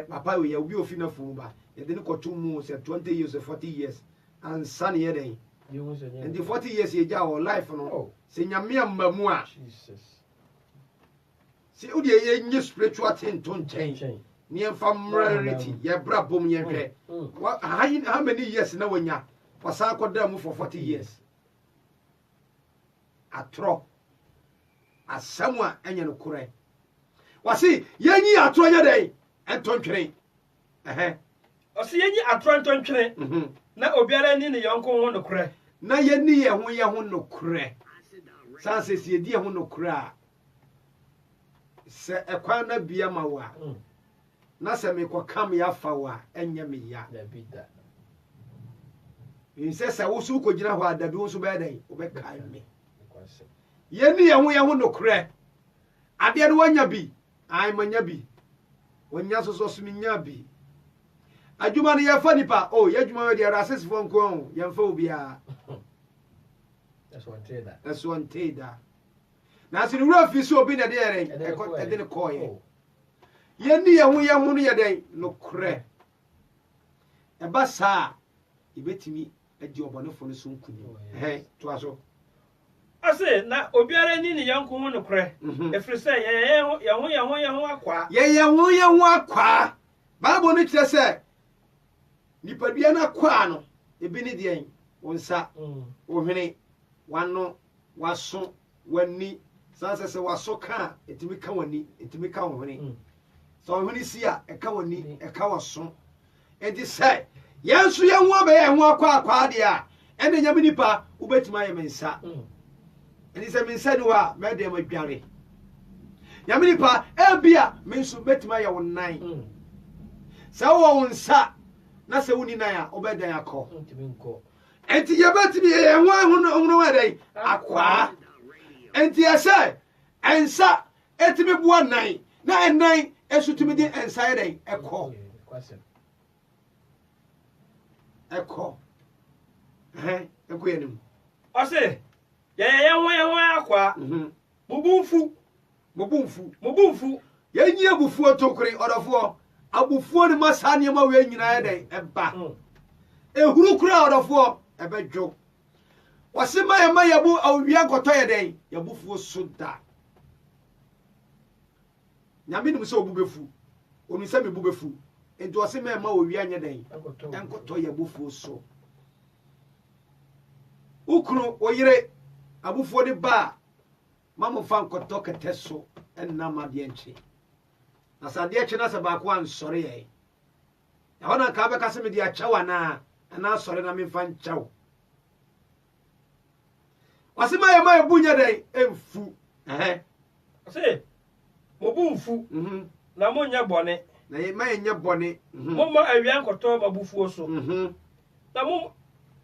papa we obi ofi na fu ba. Ye de ne kotu mu say 20 years or 40 years and san ye den. And the 40 years ye ja our life no. Se nyame amamu a. Jesus. Se odi ye nye spiritual thing to nchen. Ni emfa morality ye bra bom ye hwe. How many years na wanya? Wasa akoda mu for 40 years. Atro. Asamwa enye no kure. Wasi yenyi atro nya den entontwene. Osi yenyi atro entontwene. Na obiara ni ne yonko ho no kure. Na yenni ye ho no kure. Sanse si edi ye ho no kure a. Se ekwan na bia ma wa. Na se me kokam ya fa wa enye me ya. Da bida. Inse se wo su ko gina ho adabi wo su be den wo be kai me. Yenni ye ho no kure. Ade no wanya bi. Ai manya bi. Wonya so so mi nya bi. Adwuma no ye fa nipa oh ye adwuma we de rasis fo nko ye mfa obi a. That's one teda. Na se wura fi so obi na de yere e de ne koye. Ye ni ye ho no ye den no kure. E ba sa e betimi adi obonefo no so nkuni. To aso. Ase na obiara ni ne yonko ho no kure. Efiri se ye ho akwa. Ye ho akwa. Bible no kire se nipa bia na kwa no ebi ni de wonsa ohwene wano waso wani sanse se waso ka etimi ka wani etimi ka ohwene so ohwene si a eka wani eka waso enti se yensu ye ho be ye ho akwa de a ene nyame nipa ubetima ye mensa enti se mensa ni wa me de madware nyame nipa ebia mensu betima ye wonan se wo wonsa na se woni nan a obedan akọ enti ye betimi ye ho ahunu wadai akwa enti ese ensa etimi bua nan na enan esutimi di ensa yedai ekọ ekọ yenim ose ye ho akwa mubumfu ye nyi abufuo tokuri odofo abufuo ni masane ma we nyina yedai eba ehuru kura odofo ebedwo wasema ye ma yabu awia nkoto yedai yabufuo soda nyame nim se obubefu onu se me bubefu enti wasema ye ma owia nyedai enkoto yabufuo so ukru oyire abufuo ni ba mamu fa nkoto keteso enna made enchi na sade echi na se ba ko ansore ye ya wana ka be kase me dia chawa na sore na me fan chaw wasima ye ma ebunya dai emfu say mo bu mfu na mo nya bone na ye ma ye nya bone mo ma awian koto ma bufuo so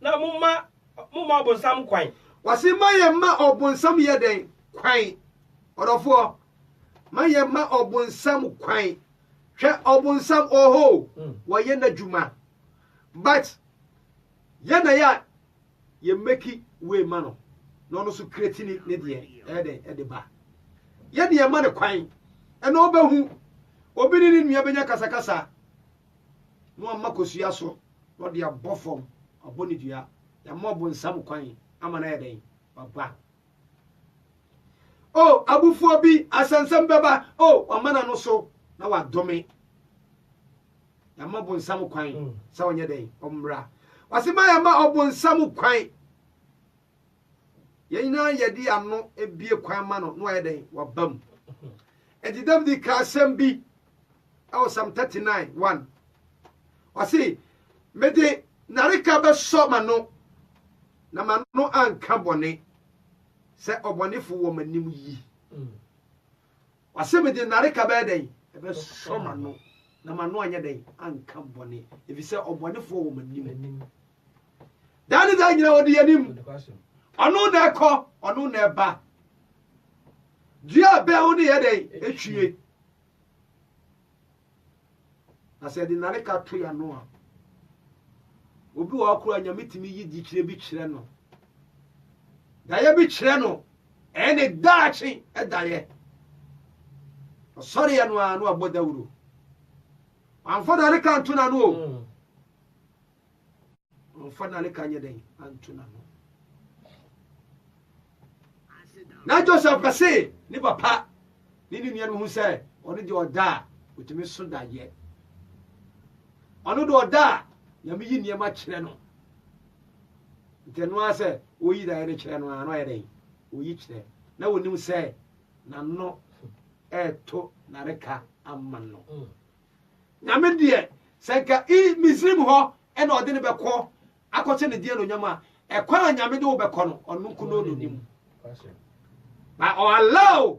na mo ma obonsam kwan wasima ye ma obonsam ye dai kwan odofo ma ye ma obonsam kwan hwe obonsam oho wa ye na juma but ye na ya ye meki we ma no no so creating ne de e ba ye de ye ma ne kwan e no obahu obi ni nua benya kasakasa no amma kosua so no de abofom aboni dua ya ma obonsam kwan ama na ye den baba oh abufuo bi asansam beba oh amana no so na wa dome ya ma obonsam kwan sa onye den omra wasema ya ma obonsam kwan yina yedi ano ebie kwan ma no no ye den wa bam enti David ka asem bi aw Psalm 39:1 wasi mede narika be so ma no na ma no anka bone se obonefo wo manim yi wasi mede narika be den be so ma no na ma no anya den anka bone efi se obonefo wo manim dani da nyina wodi yanim onu na ekọ onu na eba dua be wo ne ye den etwie ase di narika to ya no a obi wa akura nyamitimi yi di kire bi kire no da ye bi kire no ene daachi edaye sorry ya no anu aboda wuro amfa narika nto na no amfa narika nye den anto na no na Joseph kase ni papa ni nua no hu se oni de oda otimi so da ye ono do oda ya mi yi niema kire no ntenu ase oyi da ye kire no ano ye den oyi kire na wonim se na no eto na reka amano nyame die senka I misrim ho e na ode ne beko akote ne die no nyama e kwa nyame de wo beko no onu kuno no nim ba o allow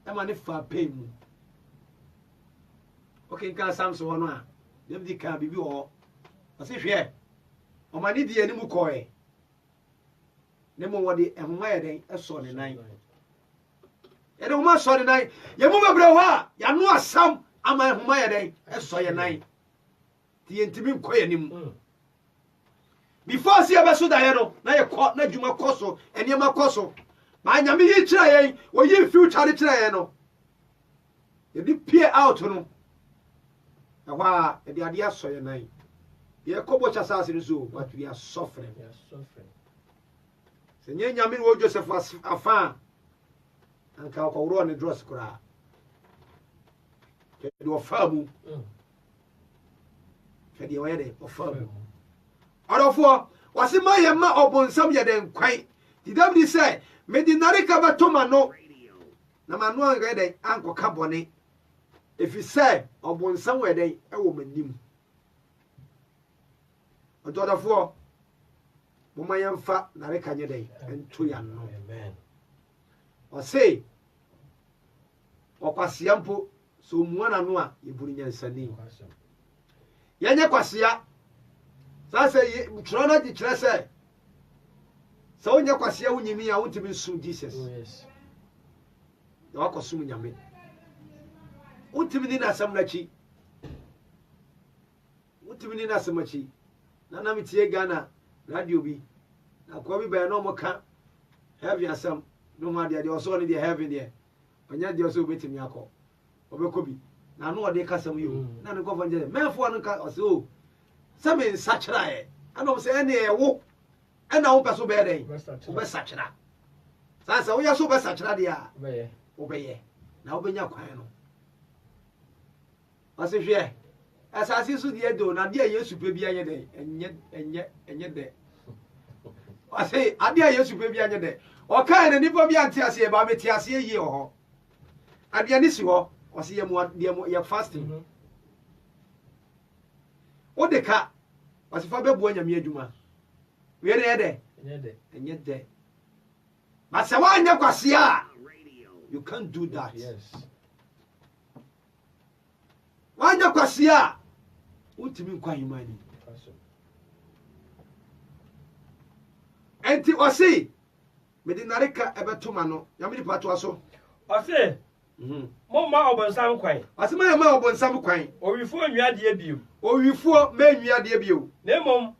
e ma ne fa pay mu okay kan Samson ho no a David ka bibi ho ase hwe o ma ne die ne mu koe ne mo wode ehoma ye den eso ne nan ye de homa so ne nan ye mu bebre ho a ya no asam ama ehoma ye den eso ye nan ti yentimi nkoye nim before see abeso da ye no na ye ko na djuma koso eniema koso ma nyame yi kira ye wo yi future de kira ye no ye di pie out no ahwa e di ade aso ye nan ye kobo chasase so what we are suffering se nye nyame wo Joseph afa anka ko woro ne dress kura ke do famu ke di we de famu orofo wasi ma ye ma obonsam ye den kwan di David say me di narika ba toma no na manu an ga den anko ka bone efi say obonsam we den e wo manim ododafo mo ma yemfa narika nye den ento ya no amen o say okwasia mpo so muana no a yeburu nyansani yenye kwasia sasa mtrona di trese so onye kwasia wunyimi ya wuntimi nsu Jesus yes na wakosum nyame wuntimi ni na asam nachi wuntimi ni na asamachi na na mitie Ghana radio bi na kwa bi ba no moka heavy asam no ma de oso ne de heavy de onya de oso betimi akọ obekobi na no ode kasam yo na ne kofa nje mefo no ka oso same sachira e ana se ene ewo ana wo peso be den wo be sachira sansa wo ya so be sachira de a wo be ye na wo benya kwan no ase hwe asasi su de do na de Yesu pe bia nye den enye de ase ade Yesu pe bia nye de o kan ne nipa bia nti ase e ba meti ase yi ho ade ani si ho ose ye mu ye fasting o de ka wasifa be bo nyame adwuma we ne de enye de but se wa anya kwase a you can't do that. Yes. Wa anya kwase a untimi nkwa himani enti osi medinareka ebetoma no nyame di pato aso osi mo ma obonsam kwan osi ma obonsam kwan owifo nwiade biu owifo ma nwiade biu nemom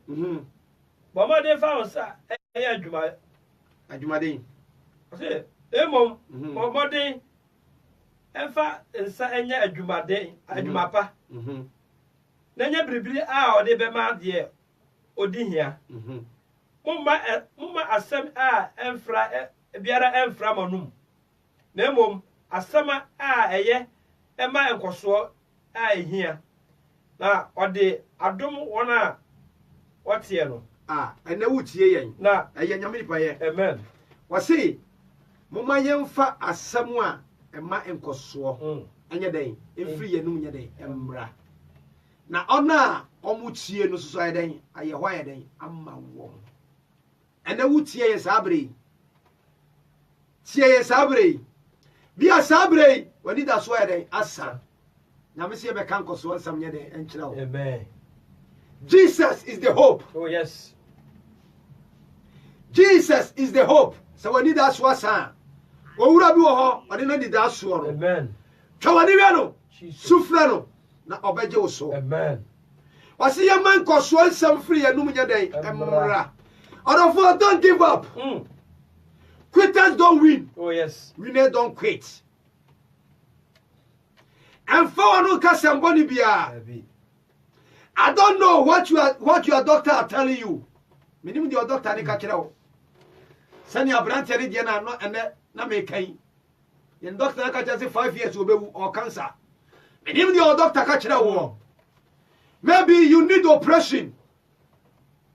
bo ma de fa onsa eye adwuma den osi nemom bo ma de enfa nsa enye adwuma pa na nya bribiri a ode be ma de odi hia mumma asem a enfra biara enfra manum na emom asema a eye ema enkoso a ehia na ode adom wona wotie no ene wutie yen na eye nyame nipa ye amen wasi mumma yemfa asem a ema enkoso enye den enfri yenum nye den emra na ona omutie no soso ayeden aye ho ayeden amma wo ene wutie ye sabre tie ye sabre bia sabre wani da so ayeden asa na me se be kan koso nsam nye den enkyira wo amen Jesus is the hope. Oh yes, Jesus is the hope. So wani da so asa owura bi wo ho wani na di da so ro amen twani wi no sufra no na obeje wo so amen wasi ya man koso nsam free enum nye den emra Orofo, don't give up. Quitters don't win. Oh yes. Winners don't quit. And for no kasamboni bia. I don't know what your doctor are telling you. Minimum your doctor ni kakira. Sani abrante ni dia na no ene na me kan. Yen doctor ka say 5 years obewu or cancer. Minimum your doctor kakira wo. Maybe you need operation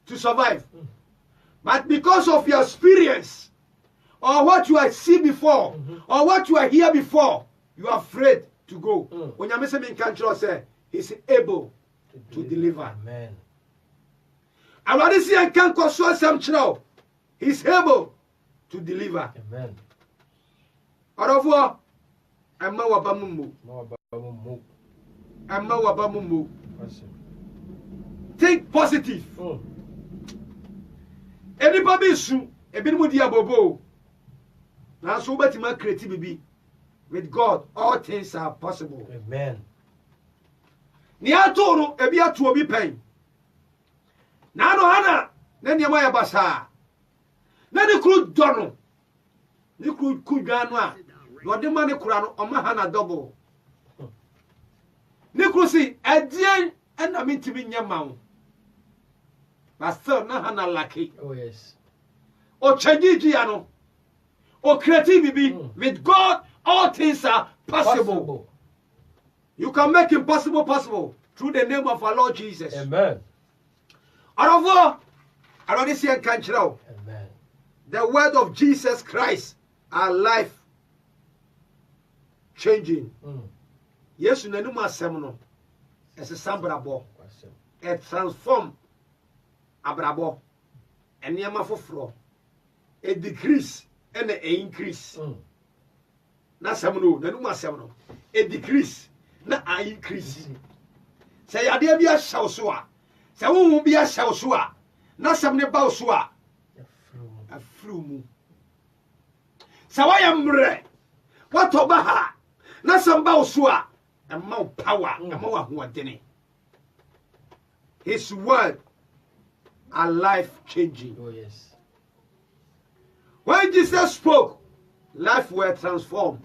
to survive. But because of your experience, or what you have seen before, or what you are here before, you are afraid to go. When you say, he's able to deliver. Amen. And what is he can console some child? He's able to deliver. Amen. Au revoir. Emma wabamumu. Emma wabamumu. Think positive. Anybody soon, a bit more diabobo. Now, so much more creativity. With God, all things are possible. Amen. Niatoro, a bia to be pain. Nano Hana, then Yamaya Basa. Then the crew Dono. The crew Kuganwa. What the money crown on Mahana double. Nicrusi, a dear, and I mean to be Yamau. But still, Nahana lucky. Oh yes. O Chagigiano. O creativity. With God, all things are possible. You can make impossible possible through the name of our Lord Jesus. Amen. Amen. The word of Jesus Christ, our life changing. Yes, you know my seminal. As a sambrabo. It transform abrabo. And yama for floor. A decrease and an increase. Na seminal, the numa seminal. A decrease. Na a increase. Say adia bia shawsua. Say won bia shawsua. Na samne bawsua. A frumu. Say why amre. What obaha. Na sam bawsua. A mau power. A mau ahuadene. His word are life changing. Oh yes. When Jesus spoke, life were transformed.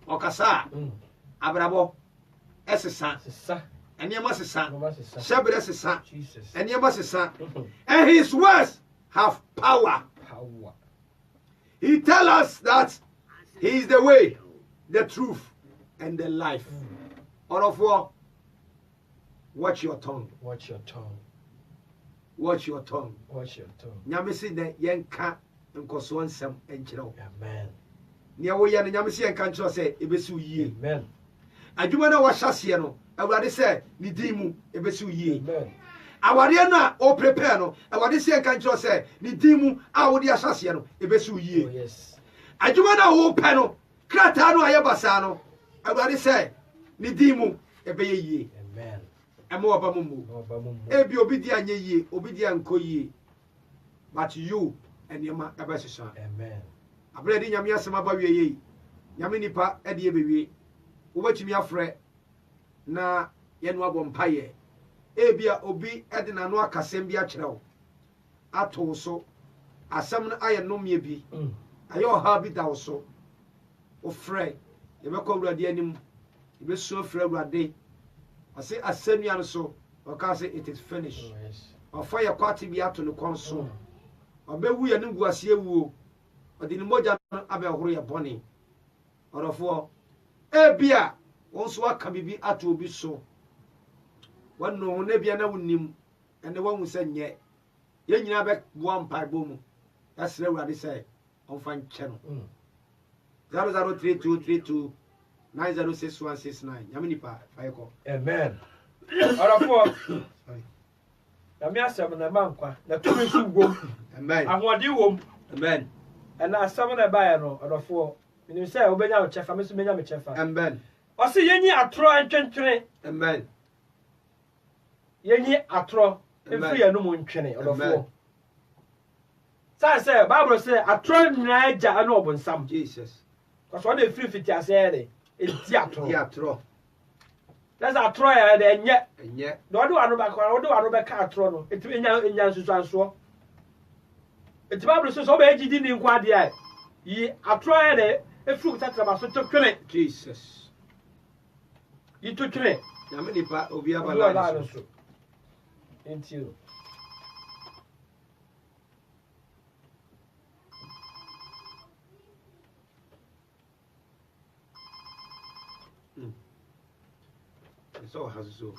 Okasa. Abrabo. Esesa. And Yamasisa. Shabre Sisa. And Yamasisa. And his words have power. He tells us that he is the way, the truth, and the life. All of what? Watch your tongue. Watch your tongue. Watch your tongue. Watch your tongue. Nyamisi de yenka nkoswan sem enkyerɛw. Amen. Nia wo ya ne nyamisi yenka nkyerɛw sɛ ebesu yie. Amen. adwuma na wahyaseɛ no awurade sɛ ne din mu ebesi yie aware na o prepare no awurade sɛ nka nkyerɛ sɛ ne din mu a wo de ahyaseɛ no ebesi yie adwuma na wo pɛ no krataa no ayɛ basaa no awurade sɛ ne din mu ebɛyɛ yie ɛmo ɔba mu mu ebi obi di anya yie obi di anko yie but you ɛnneɛma ɛbɛhyehyɛ abere di nyame asɛm aba wie yie nyame nipa ɛde ebewie wobɛtumi afrɛ na yɛno abɔ mpayɛ ebia obi ɛde n'ano akasɛm bi akyerɛ wo ato so asɛm no ayɛ nomie bi ayɛ ɔha bi da wo so wofrɛ yɛbɛkɔ awurade anim yɛbɛsu afrɛ awurade ɔse asɛnnua no so ɔka sɛ it is finished ɔfa yɛ kwate bi ato ne kɔn so ɔbɛwu yɛ ne nguaseɛ wuo ɔde ne mogya no abɛhoro yɛ bɔne ɔdɔfoɔ ebia wɔn nso aka bibi ato obi so wɔn no ho na bia na wonim ɛne wɔn ho sɛ nyɛ yɛn nyinaa bɛboa mpaebɔ mu yɛsrɛ awurade sɛ ɔmfa nkyɛ no 003232 906169 nyame nipa fayekɔ amen ɔdɔfoɔ nyame asɛm na ɛma nkwa na tumi nso wom amen ahoɔden wom amen ɛna asɛm na ɛbaeɛ no ɔdɔfoɔ menim sɛ wobɛnya wo kyɛfa me so mɛnya me kyɛfa amen ɔse yɛnyi atorɔ ntwentwene amen yɛnyi atorɔ mfiri yɛn nom ntwene ɔdɔfoɔ sane sɛ bible sɛ atorɔ nyinaa agya ne ɔbonsam jesus kɔsɛ ɔde firi fitiaseɛ de ɛdi atorɔ di atorɔ na sɛ atorɔ yɛ de ɛnyɛ ɛnyɛ na ɔde wano bɛka atorɔ no ɛtumi ɛnya nsusuansoɔ ɛti bible sɛ sɛ wobɛyɛ gyidi ne nko adeɛ a yi atorɔ yɛ de ɛfiri wo tatraba so to twene jesus yi to twene nyame nipa obi abala no so nti o so has so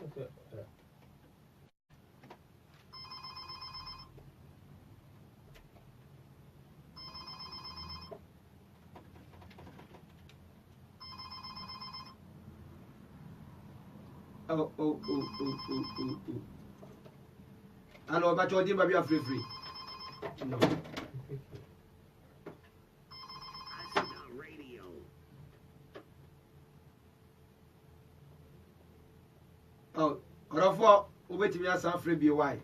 okay oh. Hello, about your dear baby, free. No. Oh, Rafo, wait me as a free BY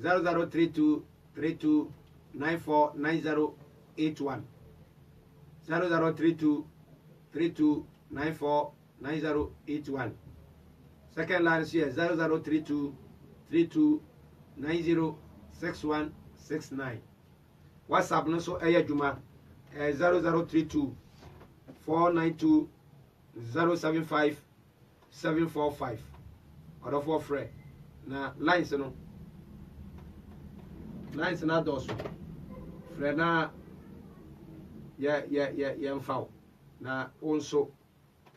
0032 32 94 9081 0032 32 94 9081. Second line is here 0032 32 90 6169. WhatsApp no so aya juma 0032 492 075 745. Order for free. Na lines no. Lines na doso. Free na ya mfa. Na onso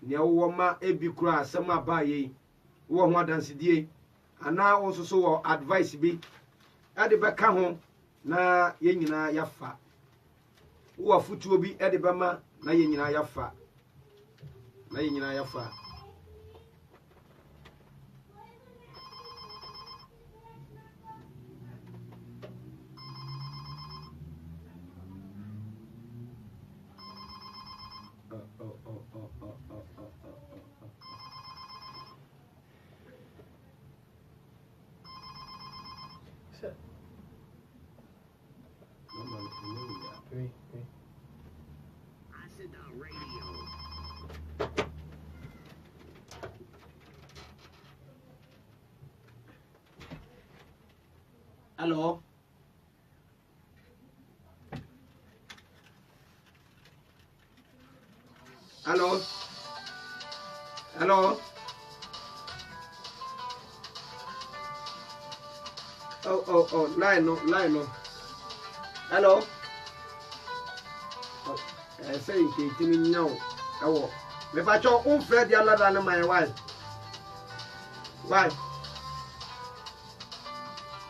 nya wo ma ebi kura asem aba yi. Wo ho adansedie ana wo so wo advice bi ade bɛka ho na yɛn nyinaa yafa wo afutuo bi ade bɛma na yɛn nyinaa yafa Hello. Hello. Hello. Oh, line no. Hello. Say Kitty no. Oh, if I talk on Fred, the other than my wife. Why?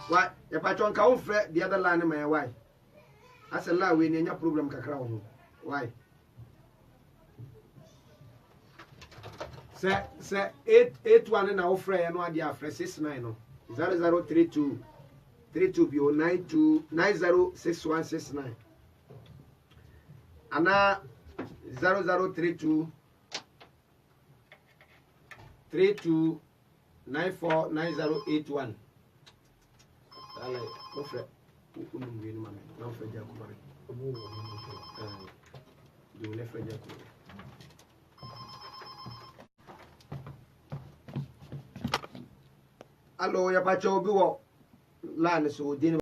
What? If I talk on Fred, the other line of my wife. I said, La, we need your problem. Why? Sir, 881 na ofre no ade afre 69 no 0032 32 bio 92 906169 ana 0032 32 949081 dale ofre unum bi no mame na ofre ja kumare du ne ofre ja kumare allo ya pacho bi wo la ne so din